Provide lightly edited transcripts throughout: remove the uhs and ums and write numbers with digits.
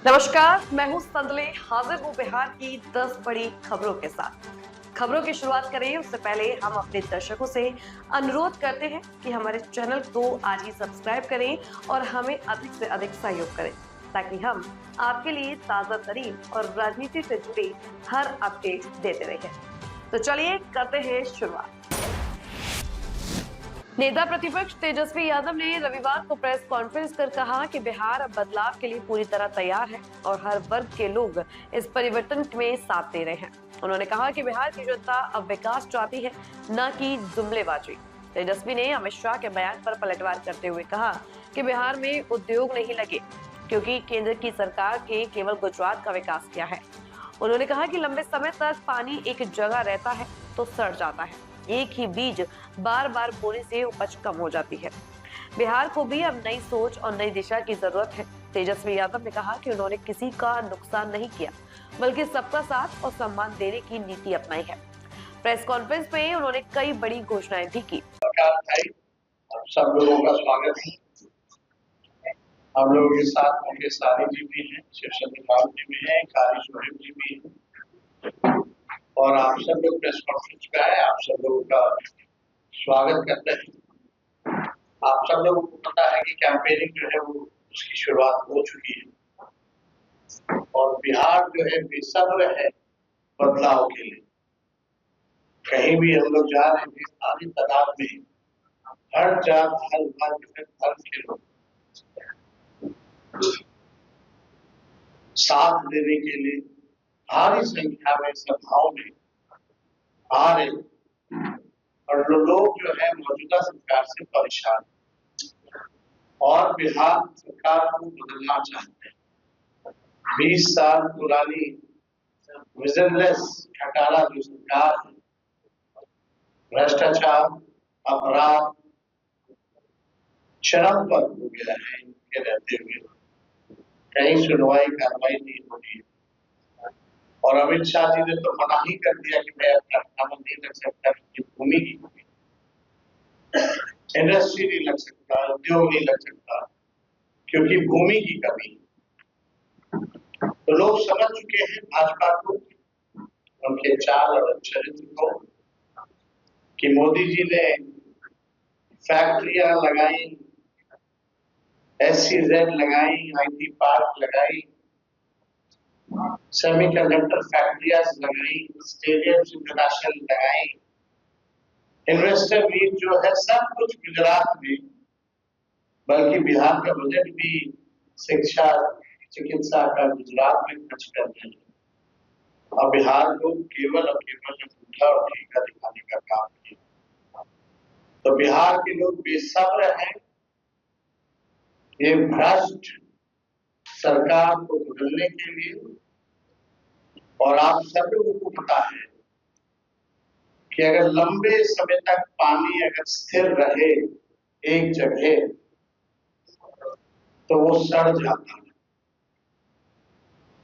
नमस्कार, मैं हूं संदले, हाजिर हूं बिहार की 10 बड़ी खबरों के साथ। खबरों की शुरुआत करें उससे पहले हम अपने दर्शकों से अनुरोध करते हैं कि हमारे चैनल को आज ही सब्सक्राइब करें और हमें अधिक से अधिक सहयोग करें ताकि हम आपके लिए ताजा तरीन और राजनीति से जुड़ी हर अपडेट देते रहें। तो चलिए करते हैं शुरुआत। नेता प्रतिपक्ष तेजस्वी यादव ने रविवार को प्रेस कॉन्फ्रेंस कर कहा कि बिहार अब बदलाव के लिए पूरी तरह तैयार है और हर वर्ग के लोग इस परिवर्तन में साथ दे रहे हैं। उन्होंने कहा कि बिहार की जनता अब विकास चाहती है, न कि जुमलेबाजी। तेजस्वी ने अमित शाह के बयान पर पलटवार करते हुए कहा कि बिहार में उद्योग नहीं लगे क्योंकि केंद्र की सरकार के केवल गुजरात का विकास किया है। उन्होंने कहा कि लंबे समय तक पानी एक जगह रहता है तो सड़ जाता है, एक ही बीज बार बार बोने से उपज कम हो जाती है। बिहार को भी अब नई सोच और नई दिशा की जरूरत है। तेजस्वी यादव ने कहा कि उन्होंने किसी का नुकसान नहीं किया, बल्कि सबका साथ और सम्मान देने की नीति अपनाई है। प्रेस कॉन्फ्रेंस में उन्होंने कई बड़ी घोषणाएं भी की। सब लोगों का स्वागत है। हम लोगों के साथ उनके सारी जी भी हैं, शिवशंकर जी भी हैं, कारी सोहेब जी भी हैं और आप सब लोग प्रेस कॉन्फ्रेंस पे आए। आप सब लोगों का स्वागत करते हैं। आप सब लोगों को पता है कि कैंपेनिंग जो है वो उसकी शुरुआत हो चुकी है और बिहार जो है बेसब्र है बदलाव के लिए। कहीं भी हम लोग जा रहे हैं, भारी तादाद में हर जात हर वर्ग धर्म के लोग साथ देने के लिए भारी संख्या में सभाओं में आ रहे और लोग जो है मौजूदा सरकार से परेशान और बिहार सरकार को बदलना चाहते हैं। 20 साल पुरानी विजनलेस घटाना जो सरकार है, भ्रष्टाचार, अपराध चरम पर हो गया है। इनके रहते हुए कहीं सुनवाई कार्रवाई नहीं हो रही है और अमित शाह जी ने तो मना ही कर दिया कि मैं अपना नाम नहीं रख सकता, भूमि की इंडस्ट्री नहीं लग सकता, उद्योग नहीं लग सकता क्योंकि भूमि की कमी है। तो लोग समझ चुके हैं भाजपा को, उनके चाल और चरित्र को कि मोदी जी ने फैक्ट्रियां लगाई, SEZ लगाई, IT पार्क लगाई, सेमीकंडक्टर फैक्ट्रियां लगाई, स्टेडियम इंटरनेशनल लगाई, इन्वेस्टर मीट जो है सब कुछ गुजरात में, बल्कि बिहार का बजट भी शिक्षा चिकित्सा का गुजरात में खर्च कर रहे हैं और बिहार को केवल और केवल अंगूठा और ठेका दिखाने का काम किया। तो बिहार के लोग बेसब्र हैं ये भ्रष्ट सरकार को बदलने के लिए। और आप सब लोगों को पता है कि अगर लंबे समय तक पानी अगर स्थिर रहे एक जगह तो वो सड़ जाता है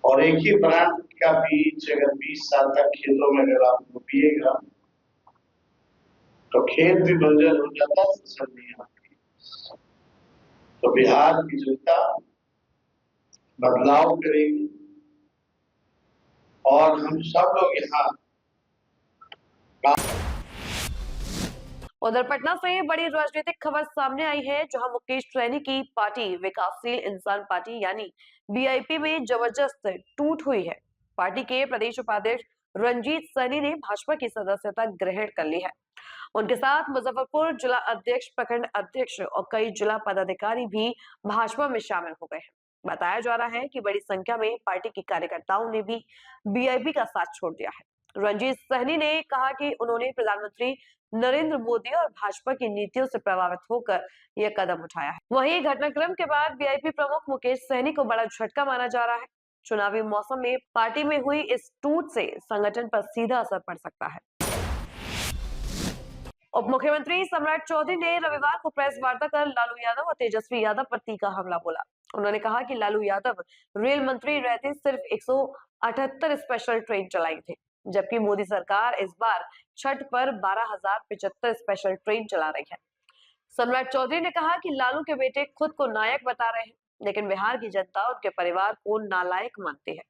और एक ही ब्रांड का बीज अगर 20 साल तक खेतों में अगर आप बोइएगा तो खेत भी बंजर हो जाता है, फसल नहीं आती। तो बिहार की जनता बदलाव करेगी और हम सब लोग यहाँ। उधर पटना से बड़ी राजनीतिक खबर सामने आई है, जहां मुकेश सहनी की पार्टी विकासशील इंसान पार्टी यानी बीआईपी में जबरदस्त टूट हुई है। पार्टी के प्रदेश उपाध्यक्ष रंजीत सहनी ने भाजपा की सदस्यता ग्रहण कर ली है। उनके साथ मुजफ्फरपुर जिला अध्यक्ष, प्रखंड अध्यक्ष और कई जिला पदाधिकारी भी भाजपा में शामिल हो गए हैं। बताया जा रहा है कि बड़ी संख्या में पार्टी के कार्यकर्ताओं ने भी बीआईपी का साथ छोड़ दिया है। रंजीत सहनी ने कहा कि उन्होंने प्रधानमंत्री नरेंद्र मोदी और भाजपा की नीतियों से प्रभावित होकर यह कदम उठाया है। वहीं घटनाक्रम के बाद बीआईपी प्रमुख मुकेश सहनी को बड़ा झटका माना जा रहा है। चुनावी मौसम में पार्टी में हुई इस टूट से संगठन पर सीधा असर पड़ सकता है। उप मुख्यमंत्री सम्राट चौधरी ने रविवार को प्रेस वार्ता कर लालू यादव और तेजस्वी यादव पर तीखा हमला बोला। उन्होंने कहा कि लालू यादव रेल मंत्री रहते सिर्फ 178 स्पेशल ट्रेन चलाई थी, जबकि मोदी सरकार इस बार छठ पर 12,075 स्पेशल ट्रेन चला रही है। सम्राट चौधरी ने कहा कि लालू के बेटे खुद को नायक बता रहे हैं लेकिन बिहार की जनता उनके परिवार को नालायक मानती है।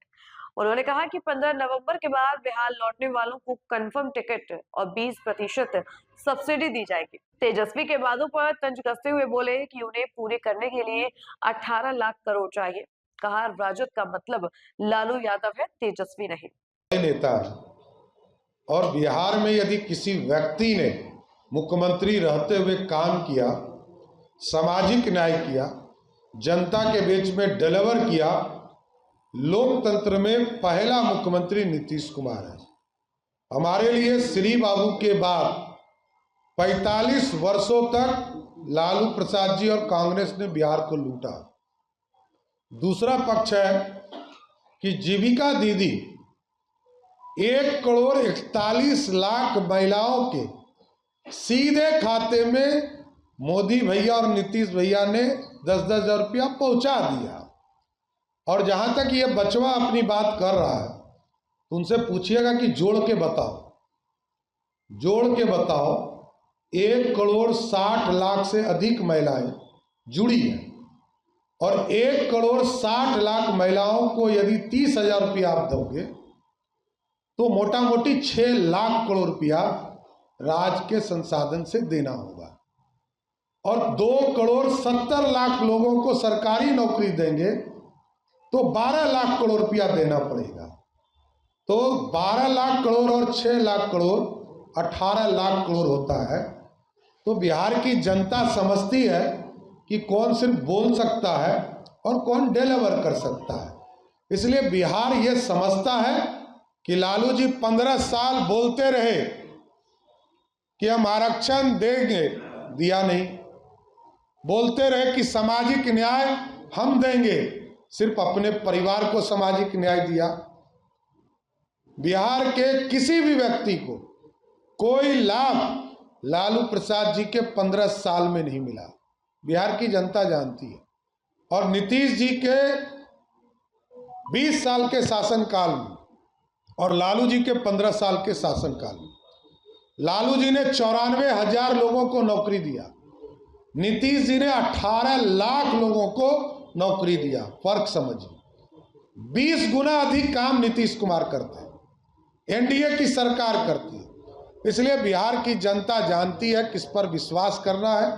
उन्होंने कहा कि 15 नवंबर के बाद बिहार लौटने वालों को कंफर्म टिकट और 20% सब्सिडी दी जाएगी। तेजस्वी के वादों पर तंज कसते हुए बोले कि उन्हें पूरे करने के लिए 18 लाख करोड़ चाहिए। कहा राजद का मतलब लालू यादव है, तेजस्वी नहीं। नेता है और बिहार में यदि किसी व्यक्ति ने मुख्यमंत्री रहते हुए काम किया, सामाजिक न्याय किया, जनता के बीच में डिलीवर किया, लोकतंत्र में पहला मुख्यमंत्री नीतीश कुमार है। हमारे लिए श्री बाबू के बाद 45 वर्षों तक लालू प्रसाद जी और कांग्रेस ने बिहार को लूटा। दूसरा पक्ष है कि जीविका दीदी 1,41,00,000 महिलाओं के सीधे खाते में मोदी भैया और नीतीश भैया ने 10-10 हज़ार रुपया पहुंचा दिया। और जहां तक ये बचवा अपनी बात कर रहा है तो उनसे पूछिएगा कि जोड़ के बताओ 1,60,00,000 से अधिक महिलाएं जुड़ी हैं और 1,60,00,000 महिलाओं को यदि 30,000 रुपया आप दोगे तो मोटा मोटी 6 लाख करोड़ रुपया राज्य के संसाधन से देना होगा। और 2,70,00,000 लोगों को सरकारी नौकरी देंगे तो 12 लाख करोड़ रुपया देना पड़ेगा। तो 12 लाख करोड़ और 6 लाख करोड़ 18 लाख करोड़ होता है। तो बिहार की जनता समझती है कि कौन सिर्फ बोल सकता है और कौन डिलीवर कर सकता है। इसलिए बिहार ये समझता है कि लालू जी 15 साल बोलते रहे कि हम आरक्षण देंगे, दिया नहीं। बोलते रहे कि सामाजिक न्याय हम देंगे, सिर्फ अपने परिवार को सामाजिक न्याय दिया। बिहार के किसी भी व्यक्ति को कोई लाभ लालू प्रसाद जी के 15 साल में नहीं मिला। बिहार की जनता जानती है। और नीतीश जी के 20 साल के शासनकाल में और लालू जी के 15 साल के शासनकाल में लालू जी ने 94,000 लोगों को नौकरी दिया, नीतीश जी ने 18 लाख लोगों को नौकरी दिया। फर्क समझिए, 20 गुना अधिक काम नीतीश कुमार करते हैं, एनडीए की सरकार करती है। इसलिए बिहार की जनता जानती है किस पर विश्वास करना है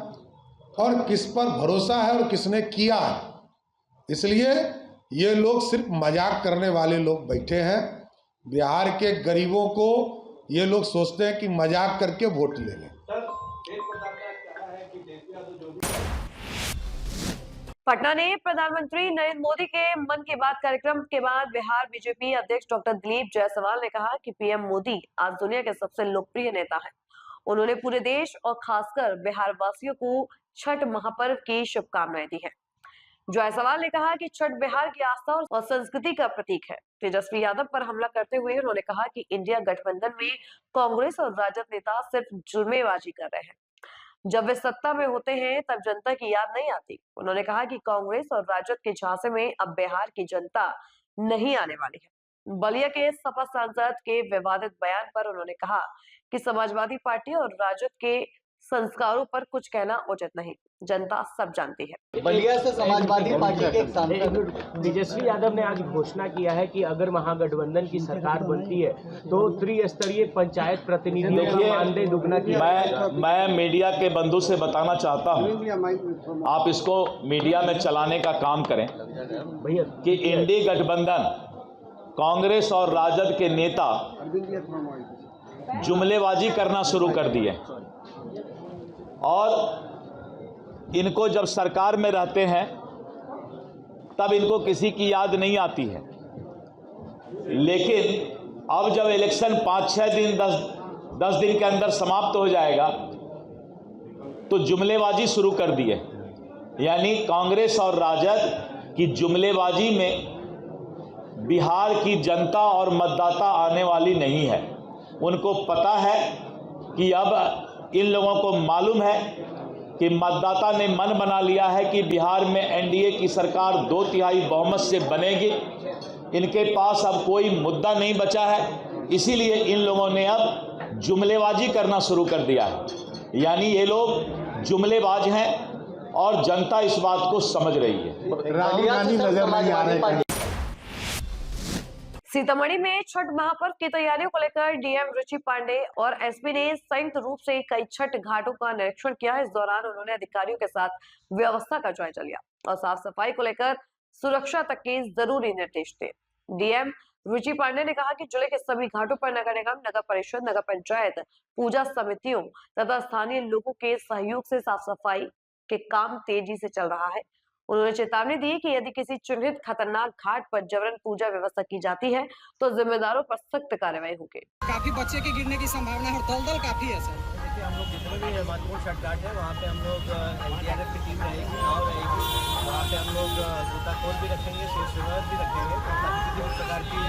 और किस पर भरोसा है और किसने किया है। इसलिए ये लोग सिर्फ मजाक करने वाले लोग बैठे हैं। बिहार के गरीबों को ये लोग सोचते हैं कि मजाक करके वोट ले लें। पटना ने प्रधानमंत्री नरेंद्र मोदी के मन की बात कार्यक्रम के बाद बिहार बीजेपी अध्यक्ष डॉक्टर दिलीप जायसवाल ने कहा कि पीएम मोदी आज दुनिया के सबसे लोकप्रिय नेता हैं। उन्होंने पूरे देश और खासकर बिहार वासियों को छठ महापर्व की शुभकामनाएं दी है। जायसवाल ने कहा कि छठ बिहार की आस्था और संस्कृति का प्रतीक है। तेजस्वी यादव पर हमला करते हुए उन्होंने कहा कि इंडिया गठबंधन में कांग्रेस और राजद नेता सिर्फ जुर्मेबाजी कर रहे हैं। जब वे सत्ता में होते हैं तब जनता की याद नहीं आती। उन्होंने कहा कि कांग्रेस और राजद के झांसे में अब बिहार की जनता नहीं आने वाली है। बलिया के सपा सांसद के विवादित बयान पर उन्होंने कहा कि समाजवादी पार्टी और राजद के संस्कारों पर कुछ कहना उचित नहीं, जनता सब जानती है। बलिया से समाजवादी पार्टी के एक सांसद तेजस्वी यादव ने आज घोषणा किया है कि अगर महागठबंधन की सरकार बनती है तो त्रिस्तरीय पंचायत प्रतिनिधियों का मानदेय दुगना किया। मैं मीडिया के बंधु से बताना चाहता हूं, आप इसको मीडिया में चलाने का काम करें भैया कि इंडी गठबंधन कांग्रेस और राजद के नेता जुमलेबाजी करना शुरू कर दिए और इनको जब सरकार में रहते हैं तब इनको किसी की याद नहीं आती है, लेकिन अब जब इलेक्शन 5-6 दिन 10 दिन के अंदर समाप्त हो जाएगा तो जुमलेबाजी शुरू कर दिए। यानी कांग्रेस और राजद की जुमलेबाजी में बिहार की जनता और मतदाता आने वाली नहीं है। उनको पता है कि अब इन लोगों को मालूम है कि मतदाता ने मन बना लिया है कि बिहार में एनडीए की सरकार 2/3 बहुमत से बनेगी। इनके पास अब कोई मुद्दा नहीं बचा है, इसीलिए इन लोगों ने अब जुमलेबाजी करना शुरू कर दिया है। यानी ये लोग जुमलेबाज हैं और जनता इस बात को समझ रही है। राहुल गांधी नजर नहीं आ रहे। सीतामढ़ी में छठ महापर्व की तैयारियों को लेकर डीएम रुचि पांडे और एसपी ने संयुक्त रूप से कई छठ घाटों का निरीक्षण किया। इस दौरान उन्होंने अधिकारियों के साथ व्यवस्था का जायजा लिया और साफ सफाई को लेकर सुरक्षा तक के जरूरी निर्देश दिए। डीएम रुचि पांडे ने कहा कि जिले के सभी घाटों पर नगर निगम, नगर परिषद, नगर पंचायत, पूजा समितियों तथा स्थानीय लोगों के सहयोग से साफ सफाई के काम तेजी से चल रहा है। उन्होंने चेतावनी दी कि यदि किसी चिन्हित खतरनाक घाट पर जबरन पूजा व्यवस्था की जाती है तो जिम्मेदारों पर सख्त कार्रवाई होगी। काफी बच्चे के गिरने की संभावना है और दलदल काफी है सर। देखिए, हम लोग जितने भी महत्वपूर्ण छठ घाट है वहाँ पे हम लोग एनडीआरएफ की टीम रहेगी, नाव रहेगी, वहाँ पे हम लोग गोताखोर भी रखेंगे, सेफ स्विमर भी रखेंगे ताकि किसी भी प्रकार की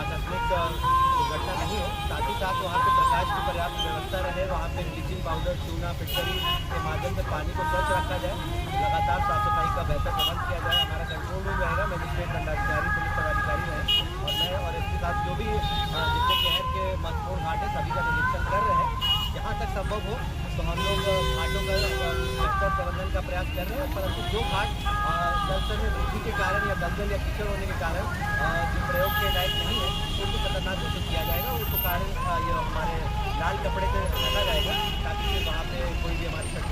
आकस्मिक दुर्घटना नहीं हो। साथ ही साथ वहाँ पे प्रकाश की पर्याप्त व्यवस्था रहे, वहाँ पे ब्लीचिंग पाउडर, चूना, फिटकरी के माध्यम से पानी को स्वच्छ रखा जाए, लगातार साफ सफाई का बेहतर प्रबंध किया जाए। हमारा कंट्रोल रूम रहेगा, मजिस्ट्रेट, दंडाधिकारी, पुलिस पदाधिकारी हैं और मैं और इसके साथ जो भी जितने शहर के महत्वपूर्ण घाट है सभी का निरीक्षण कर रहे हैं। जहाँ तक संभव हो तो हम लोग घाटों का बेहतर प्रबंधन का प्रयास कर रहे हैं, परंतु जो घाट जलस्तर में वृद्धि के कारण या दलदल या कीचड़ होने के कारण जो प्रयोग के लायक नहीं है उनको खतरनाक घोषित किया जाएगा। उसको कारण ये हमारे लाल कपड़े से ढका जाएगा ताकि वहाँ पे कोई भी हमारी छठ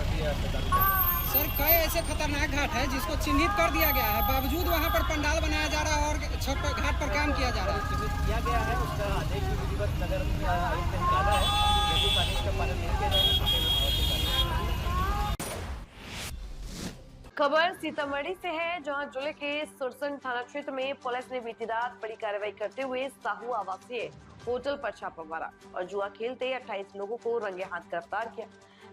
सर कई ऐसे खतरनाक घाट है जिसको चिन्हित कर दिया गया है, बावजूद वहाँ पर पंडाल बनाया जा रहा है और छठ घाट पर काम किया जा रहा है। चिन्हित किया गया है, उसका आदेश भी विधिवत नगर आयुक्त ने निकाला है, यदि आदेश का पालन नहीं किया जाएगा। खबर सीतामढ़ी से है, जहां जिले के सुरसन थाना क्षेत्र में पुलिस ने बीती रात बड़ी कार्रवाई करते हुए साहू आवासीय होटल पर छापा मारा और जुआ खेलते 28 लोगों को रंगे हाथ गिरफ्तार किया।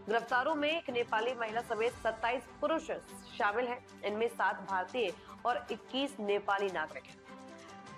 गिरफ्तारों में एक नेपाली महिला समेत 27 पुरुष शामिल हैं। इनमें 7 भारतीय और 21 नेपाली नागरिक हैं।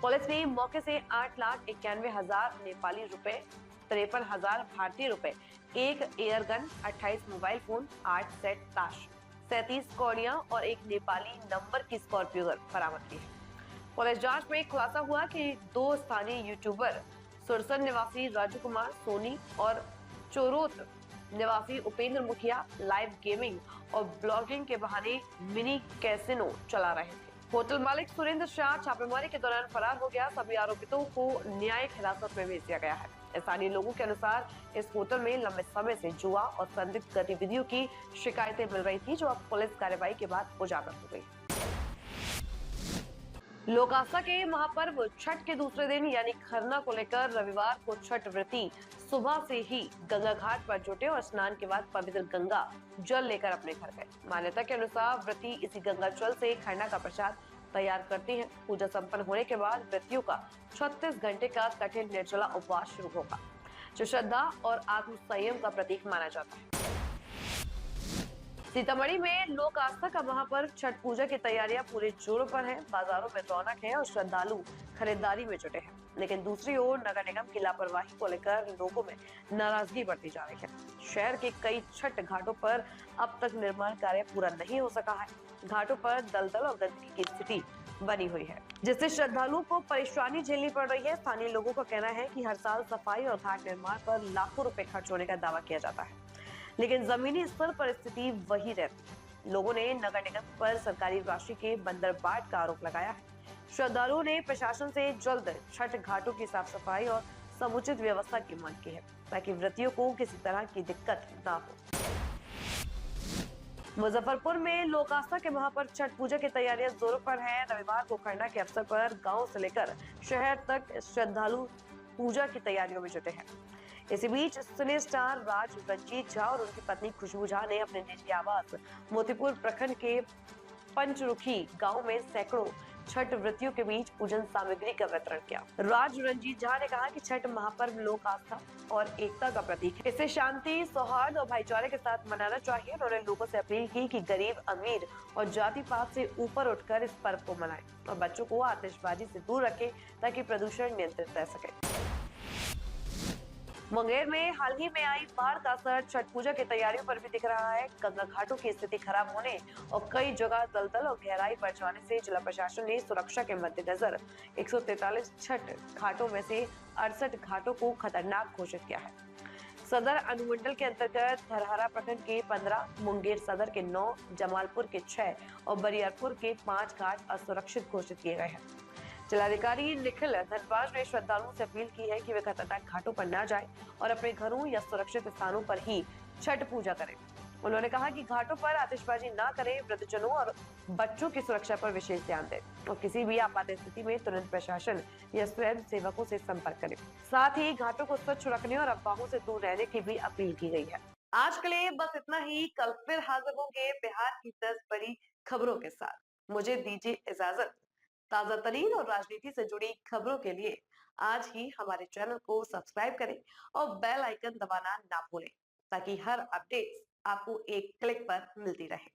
पुलिस ने मौके से 8,91,000 नेपाली रुपए, 53,000 भारतीय रुपए, 1 एयरगन, 28 मोबाइल फोन, 8 सेट ताश, 37 कौड़ियां और 1 नेपाली नंबर की स्कॉर्पियो बरामद की है। पुलिस जांच में खुलासा हुआ कि 2 स्थानीय यूट्यूबर सुरसन निवासी राजू कुमार सोनी और चोरोत निवासी उपेंद्र मुखिया लाइव गेमिंग और ब्लॉगिंग के बहाने मिनी कैसिनो चला रहे थे। होटल मालिक सुरेंद्र शाह छापेमारी के दौरान फरार हो गया। सभी आरोपितों को न्यायिक हिरासत में भेज दिया गया है। स्थानीय लोगों के अनुसार इस होटल में लंबे समय से जुआ और संदिग्ध गतिविधियों की शिकायतें मिल रही थी, जो अब पुलिस कार्रवाई के बाद उजागर हो गई। लोक आस्था के महापर्व छठ के दूसरे दिन यानी खरना को लेकर रविवार को छठ व्रती सुबह से ही गंगा घाट पर जुटे और स्नान के बाद पवित्र गंगा जल लेकर अपने घर गए। मान्यता के अनुसार व्रती इसी गंगा जल से खरना का प्रसाद तैयार करती हैं। पूजा संपन्न होने के बाद व्रतियों का 36 घंटे का कठिन निर्जला उपवास शुरू होगा, जो श्रद्धा और आत्म संयम का प्रतीक माना जाता है। सीतामढ़ी में लोक आस्था का महापर्व छठ पूजा की तैयारियां पूरे जोरों पर है। बाजारों में रौनक है और श्रद्धालु खरीदारी में जुटे हैं, लेकिन दूसरी ओर नगर निगम की लापरवाही को लेकर लोगों में नाराजगी बढ़ती जा रही है। शहर के कई छठ घाटों पर अब तक निर्माण कार्य पूरा नहीं हो सका है। घाटों पर दलदल और गंदगी की स्थिति बनी हुई है, जिससे श्रद्धालुओं को परेशानी झेलनी पड़ रही है। स्थानीय लोगों का कहना है कि हर साल सफाई और घाट निर्माण पर लाखों रुपए खर्च होने का दावा किया जाता है, लेकिन जमीनी स्तर पर स्थिति वही रहती। लोगों ने नगर निगम पर सरकारी राशि के बंदरबाट का आरोप लगाया है। श्रद्धालुओं ने प्रशासन से जल्द छठ घाटों की साफ सफाई और समुचित व्यवस्था की मांग की है, ताकि व्रतियों को किसी तरह की दिक्कत न हो। मुजफ्फरपुर में लोक आस्था के महापर्व छठ पूजा की तैयारियां जोरों पर हैं। रविवार को खरना के अवसर पर गांव से लेकर शहर तक श्रद्धालु पूजा की तैयारियों में जुटे हैं। इसी बीच सिने स्टार राज रंजीत झा और उनकी पत्नी खुशबू झा ने अपने निजी आवास मोतीपुर प्रखंड के पंचरुखी गांव में सैकड़ों छठ व्रतियों के बीच पूजन सामग्री का वितरण किया। राज रंजीत झा ने कहा कि छठ महापर्व लोक आस्था और एकता का प्रतीक है। इसे शांति, सौहार्द और भाईचारे के साथ मनाना चाहिए। उन्होंने लोगों से अपील की कि गरीब अमीर और जाति पात से ऊपर उठकर इस पर्व को मनाएं और बच्चों को आतिशबाजी से दूर रखें ताकि प्रदूषण नियंत्रित रह सके। मुंगेर में हाल ही में आई बाढ़ का असर छठ पूजा की तैयारियों पर भी दिख रहा है। गंगा घाटों की स्थिति खराब होने और कई जगह दलदल और गहराई बढ़ जाने से जिला प्रशासन ने सुरक्षा के मद्देनजर 143 छठ घाटों में से 68 घाटों को खतरनाक घोषित किया है। सदर अनुमंडल के अंतर्गत धरहरा प्रखंड के 15, मुंगेर सदर के 9, जमालपुर के 6 और बरियारपुर के 5 घाट असुरक्षित घोषित किए गए हैं। जिलाधिकारी निखिल धनबाज ने श्रद्धालुओं से अपील की है कि वे खतरनाक घाटों पर न जाएं और अपने घरों या सुरक्षित स्थानों पर ही छठ पूजा करें। उन्होंने कहा कि घाटों पर आतिशबाजी न करें, वृद्धजनों और बच्चों की सुरक्षा पर विशेष ध्यान दें और किसी भी आपात स्थिति में तुरंत प्रशासन या स्वयं सेवकों से संपर्क करें। साथ ही घाटों को स्वच्छ रखने और अफवाहों से दूर रहने की भी अपील की गई है। आज के लिए बस इतना ही। कल फिर हाजिर होंगे बिहार की 10 बड़ी खबरों के साथ। मुझे दीजिए इजाजत। ताजा तरीन और राजनीति से जुड़ी खबरों के लिए आज ही हमारे चैनल को सब्सक्राइब करें और बेल आइकन दबाना ना भूलें ताकि हर अपडेट आपको एक क्लिक पर मिलती रहे।